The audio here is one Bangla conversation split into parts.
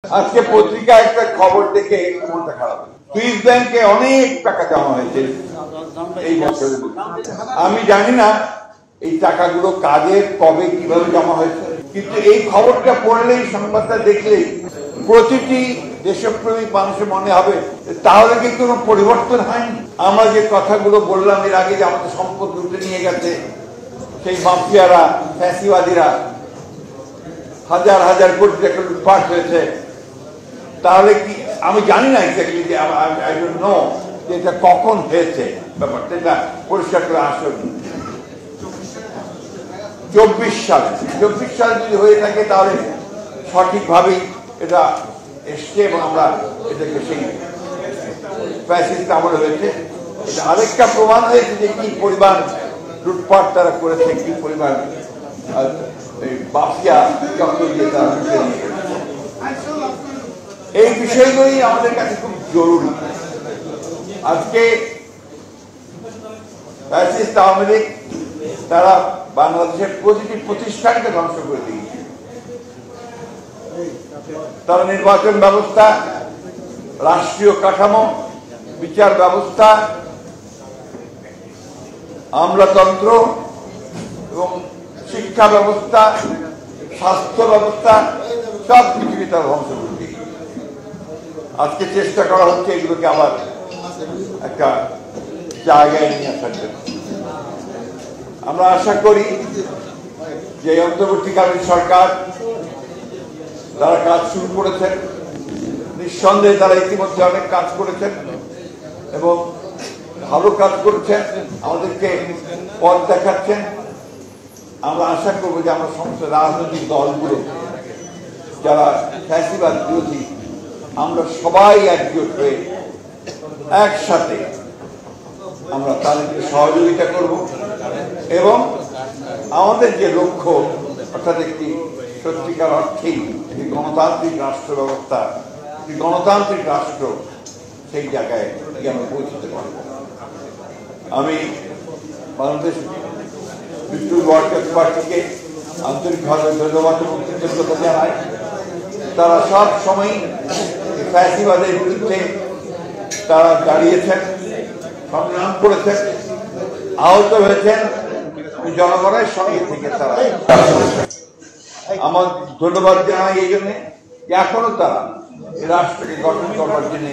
আজকে পত্রিকায় একটা খবর দেখে মনটা খারাপ। সুইস ব্যাংকে অনেক টাকা জমা হয়েছে এই বছরে। আমি জানি না এই টাকাগুলো কাজের কবে কিভাবে জমা হয়েছে, কিন্তু এই খবরটা পড়লেই, সংবাদটা দেখলেই প্রতিটি দেশপ্রেমিক মানুষের মনে হবে তাহলে কি কোনো পরিবর্তন হয়নি? আমরা যে কথাগুলো বললাম এর আগে, যে আমাদের সম্পদ লুটে নিয়ে গেছে সেই মাফিয়ারা, ফ্যাসিবাদীরা, হাজার হাজার কোটি টাকা লুটপাট হয়েছে, তাহলে কি আমি জানি না এক্স্যাক্টলি যে আই ডোন্ট নো যে এটা কখন হয়েছে, ব্যাপারটা এটা পরিষ্কার করে আসুন। 24 সালে যদি হয়ে থাকে তাহলে সঠিকভাবেই এটা এসছে এবং আমরা এটাকে সেই ফ্যাসিস্ট আমলে হয়েছে। এটা আরেকটা প্রমাণ হয়েছে যে কি পরিমাণ লুটপাট তারা করেছে, কি পরিমাণ মাফিয়া চক্র দিয়ে তারা লুটে নিয়ে গেছে। এই বিষয়গুলি আমাদের কাছে খুব জরুরি। আজকে ফ্যাসিস্ট আওয়ামী লীগ তারা বাংলাদেশের প্রতিটি প্রতিষ্ঠানকে ধ্বংস করে দিয়েছে। তারা নির্বাচন ব্যবস্থা, রাষ্ট্রীয় কাঠামো, বিচার ব্যবস্থা, আমলাতন্ত্র এবং শিক্ষা ব্যবস্থা, স্বাস্থ্য ব্যবস্থা সব কিছুকে তারা ধ্বংস করে দিয়েছে। আজকে চেষ্টা করা হচ্ছে এগুলোকে আবার একটা জায়গায় নিয়ে আসার জন্য। আমরা আশা করি যে অন্তর্বর্তীকালীন সরকার যারা কাজ শুরু করেছেন, নিঃসন্দেহে তারা ইতিমধ্যে অনেক কাজ করেছেন এবং ভালো কাজ করেছেন, আমাদেরকে পথ দেখাচ্ছেন। আমরা আশা করব যে আমরা সমস্ত রাজনৈতিক দলগুলো যারা ফ্যাসিবাদ বিরোধী, আমরা সবাই একজোট হয়ে একসাথে আমরা তাদেরকে সহযোগিতা করব এবং আমাদের যে লক্ষ্য, অর্থাৎ একটি সত্যিকার অর্থেই একটি গণতান্ত্রিক রাষ্ট্র ব্যবস্থা, একটি গণতান্ত্রিক রাষ্ট্র, সেই জায়গায় আমরা পৌঁছতে পারব। আমি বাংলাদেশ পিপলস ওয়ার্কার্স পার্টিকে আন্তরিকভাবে ধন্যবাদ এবং কৃতজ্ঞতা জানাই। তারা সব সময় ফ্যাসিবাদের বিরুদ্ধে তারা দাঁড়িয়েছেন, সংগ্রাম করেছেন, আহত হয়েছেন, জনগণের সঙ্গে থেকে তারা। আমার ধন্যবাদ জানাই এই জন্যে যে এখনো তারা এই রাষ্ট্রকে গঠন করবার জন্য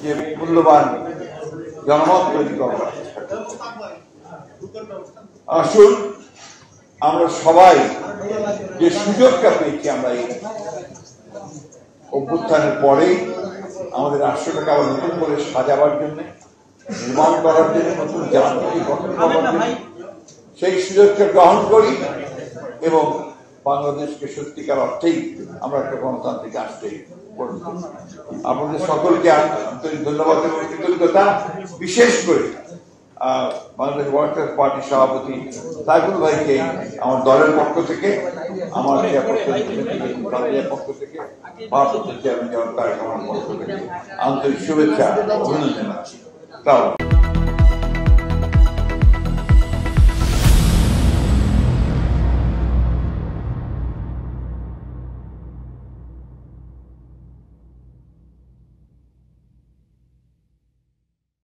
যে মূল্যবান জনমত তৈরি করবার। আসুন আমরা সবাই যে সুযোগটা পেয়েছি, আমরা এই অভ্যুত্থানের পরেই আমাদের রাষ্ট্রটাকে আবার নতুন করে সাজাবার জন্য, নির্মাণ করার জন্য, নতুন জাতি গঠন করার জন্য সেই সুযোগকে গ্রহণ করি এবং বাংলাদেশকে সত্যিকার অর্থেই আমরা একটা গণতান্ত্রিক রাষ্ট্রে পরিণত করি। আপনাদের সকলকে আন্তরিক ধন্যবাদ এবং কৃতজ্ঞতা, বিশেষ করে বাংলাদেশ ওয়ার্কার্স পার্টির সভাপতি সাইফুল ভাইকে আমার দলের পক্ষ থেকে, আমার পক্ষ থেকে, ভারপ্রাপ্ত চেয়ারম্যান তারেক রহমানের পক্ষ থেকে আন্তরিক শুভেচ্ছা, অভিনন্দন জানাচ্ছি।